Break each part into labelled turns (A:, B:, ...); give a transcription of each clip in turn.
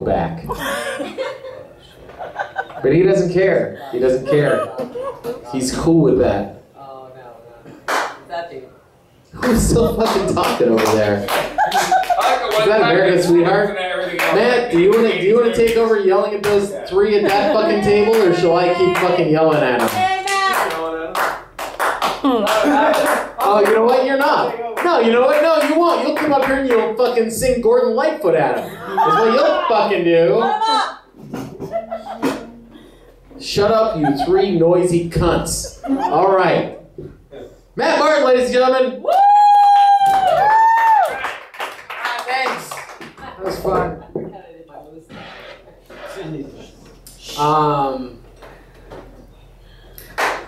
A: back. But he doesn't care. He doesn't care. He's cool with that.
B: Oh, no. What's that dude?
A: Who's still fucking talking over there? Is that American Sweetheart? Matt, do you want to take over yelling at those three at that fucking table, or shall I keep fucking yelling at them?
B: Hey, Matt!
A: Oh, you know what? You're not. No, you know what? No, you won't. You'll come up here and you'll fucking sing Gordon Lightfoot at him. That's what you'll fucking do. Shut up, you three noisy cunts. All right. Matt Martin, ladies and gentlemen.
B: Woo! Thanks.
A: That was fun.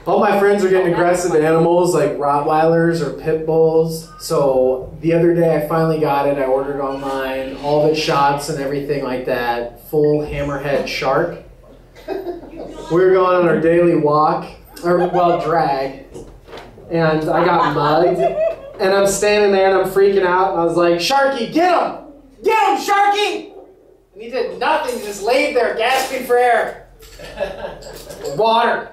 A: All my friends are getting aggressive animals like Rottweilers or Pit Bulls. So the other day I finally got it. I ordered online, all the shots and everything like that. Full hammerhead shark. We were going on our daily walk, or well, drag, and I got mugged. And I'm standing there and I'm freaking out. And I was like, Sharky, get him! Get him, Sharky! And he did nothing, he just laid there gasping for air. Water.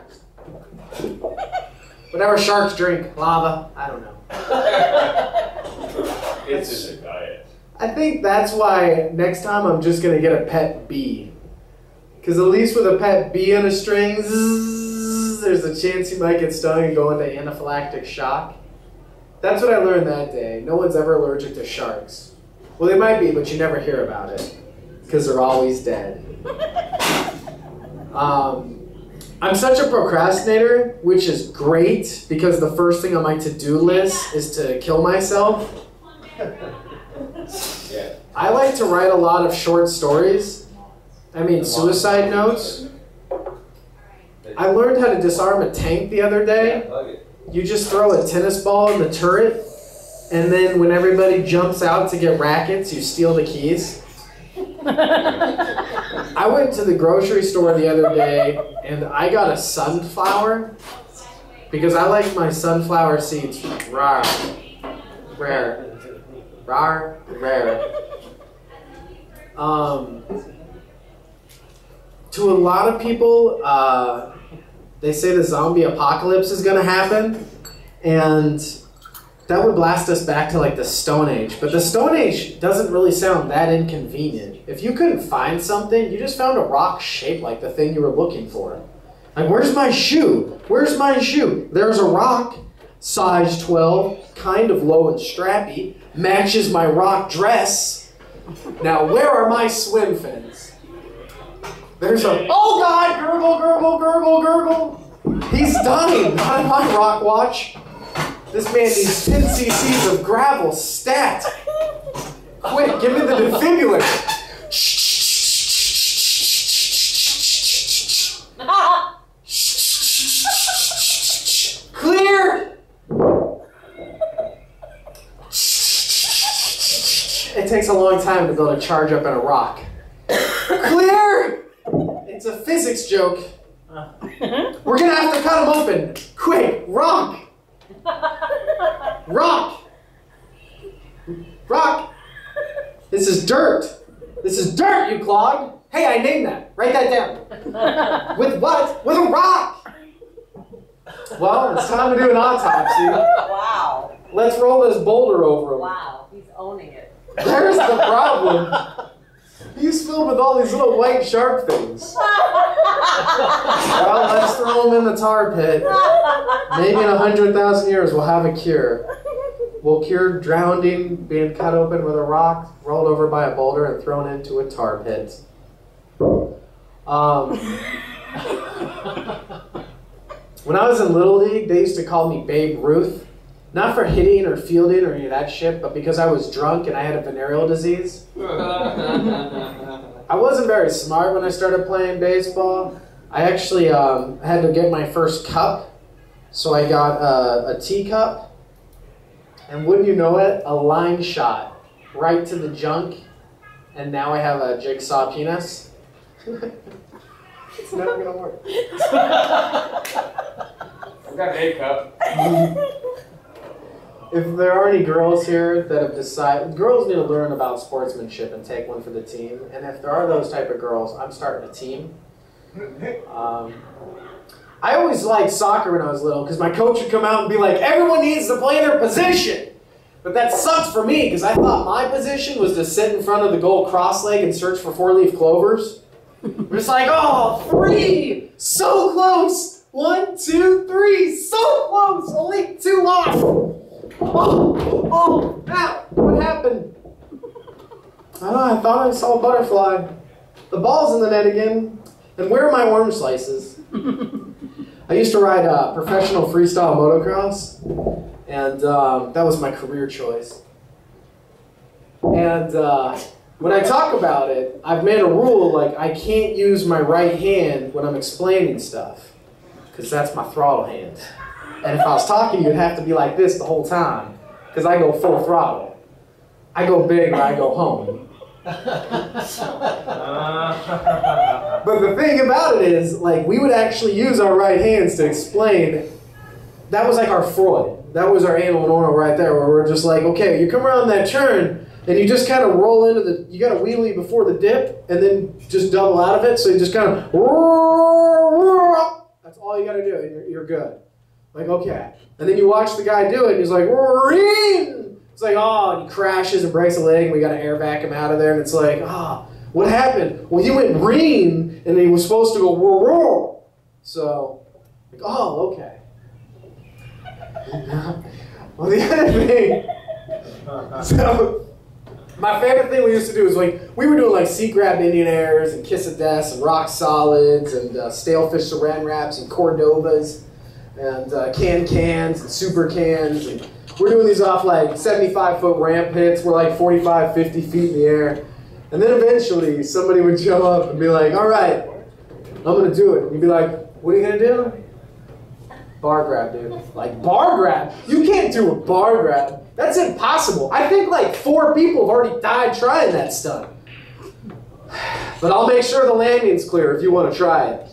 A: Whatever sharks drink, lava, I don't know.
C: It's just a diet.
A: I think that's why next time I'm just gonna get a pet bee. Because at least with a pet bee on a string, zzz, there's a chance you might get stung and go into anaphylactic shock. That's what I learned that day. No one's ever allergic to sharks. Well, they might be, but you never hear about it. Because they're always dead. I'm such a procrastinator, which is great, because the first thing on my to-do list is to kill myself.
C: Yeah.
A: I like to write a lot of short stories. I mean, suicide notes. I learned how to disarm a tank the other day. You just throw a tennis ball in the turret, and then when everybody jumps out to get rackets, you steal the keys. I went to the grocery store the other day, and I got a sunflower, because I like my sunflower seeds rare. To a lot of people, they say the zombie apocalypse is going to happen, and that would blast us back to like the Stone Age. But the Stone Age doesn't really sound that inconvenient. If you couldn't find something, you just found a rock shaped like the thing you were looking for. Like, where's my shoe? Where's my shoe? There's a rock, size 12, kind of low and strappy, matches my rock dress. Now, where are my swim fins? There's a, oh God, gurgle, gurgle, gurgle, gurgle. He's dying, not on my rock watch. This man needs 10 cc's of gravel, stat. Quick, give me the defibrillator. Clear. It takes a long time to build a charge up in a rock. Clear. It's a physics joke. We're gonna have to cut him open. Quick, rock. Rock! Rock! This is dirt! This is dirt, you clog! Hey, I named that. Write that down. With what? With a rock! Well, it's time to do an autopsy.
B: Wow.
A: Let's roll this boulder over him.
B: Wow, he's owning it.
A: There's the problem. He's filled with all these little white shark things. Well, let's throw him in the tar pit. Maybe in 100,000 years we'll have a cure. We'll cure drowning, being cut open with a rock, rolled over by a boulder, and thrown into a tar pit. When I was in Little League, they used to call me Babe Ruth. Not for hitting or fielding or any of that shit, but because I was drunk and I had a venereal disease. I wasn't very smart when I started playing baseball. I actually had to get my first cup, so I got a teacup, and wouldn't you know it, a line shot right to the junk, and now I have a jigsaw penis. It's never gonna work.
C: I've got an A cup.
A: if there are any girls here that have decided, girls need to learn about sportsmanship and take one for the team. And if there are those type of girls, I'm starting a team. I always liked soccer when I was little because my coach would come out and be like, everyone needs to play their position. But that sucks for me because I thought my position was to sit in front of the goal cross-leg and search for four-leaf clovers. We're just like, oh, 3, so close. 1, 2, 3, so close. Only 2 off. Oh, ow, what happened? I don't know, I thought I saw a butterfly. The ball's in the net again. And where are my orange slices? I used to ride professional freestyle motocross, and that was my career choice. And when I talk about it, I've made a rule, like, I can't use my right hand when I'm explaining stuff, because that's my throttle hand. And if I was talking, you'd have to be like this the whole time, because I go full throttle. I go big or I go home. But the thing about it is, like, we would actually use our right hands to explain. That was like our Freud. That was our anal and oral right there, where we're just like, okay, you come around that turn, and you just kind of roll into the, you got to wheelie before the dip, and then just double out of it, so you just kind of, that's all you got to do, and you're good. Like, okay. And then you watch the guy do it, and he's like, it's like, oh, and he crashes and breaks a leg, and we got to air vac him out of there, and it's like, oh, what happened? Well, he went reen, and he was supposed to go roar. So, like, oh, okay. Well, the other thing, so, my favorite thing we used to do is, like, we were doing, like, seat grab Indian airs, and kiss of deaths, and rock solids, and stale fish saran wraps, and Cordovas, and cans, and super cans, and we're doing these off like 75-foot ramp hits. We're like 45, 50 feet in the air. And then eventually somebody would show up and be like, all right, I'm going to do it. And you'd be like, what are you going to do? Bar grab, dude. Like, bar grab? You can't do a bar grab. That's impossible. I think like 4 people have already died trying that stunt. But I'll make sure the landing's clear if you want to try it.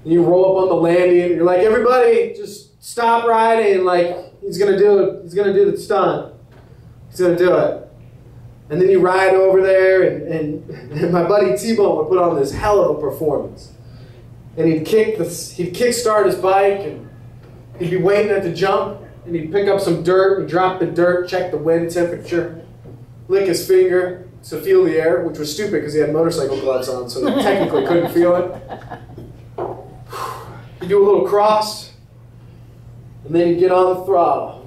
A: And you roll up on the landing and you're like, everybody, just stop riding. Like, he's gonna do it. He's gonna do the stunt. He's gonna do it. And then you ride over there, and my buddy T-Bone would put on this hell of a performance. And he'd kickstart his bike, and he'd be waiting at the jump, and he'd pick up some dirt, and drop the dirt, check the wind temperature, lick his finger to feel the air, which was stupid because he had motorcycle gloves on, so he technically couldn't feel it. He'd do a little cross. And then you get on the throttle.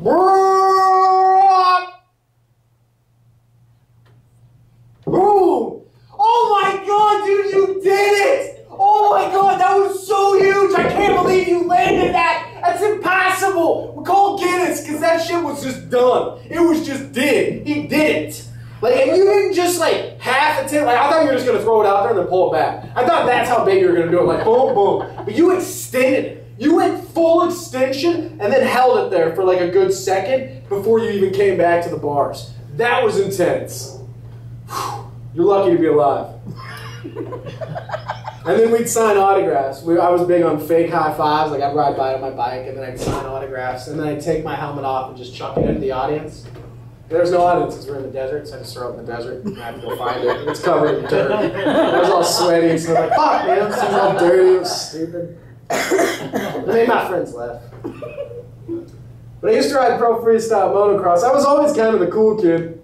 A: Boom! Oh my god, dude, you did it! Oh my god, that was so huge! I can't believe you landed that! That's impossible! We call Guinness, because that shit was just done. It was just did. He did it. Like, and you didn't just like half attempt. Like, I thought you were just gonna throw it out there and then pull it back. I thought that's how big you were gonna do it. Like, boom, boom. But you extended it. You went full extension and then held it there for like a good second before you even came back to the bars. That was intense. You're lucky to be alive. And then we'd sign autographs. I was big on fake high fives. Like, I'd ride by on my bike and then I'd sign autographs. And then I'd take my helmet off and just chuck it into the audience. There's no audience because we're in the desert, so I just throw it in the desert and I have to go find it. It's covered in dirt. I was all sweaty, so I was like, fuck, man, this is all dirty, it was stupid. It made my friends laugh. But I used to ride pro freestyle motocross. I was always kind of the cool kid.